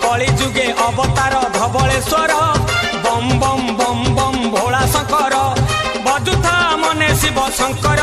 कली जुगे अवतार धवलेश्वर बम बम बम बम भोला शंकर बजुथा मने शिव शंकर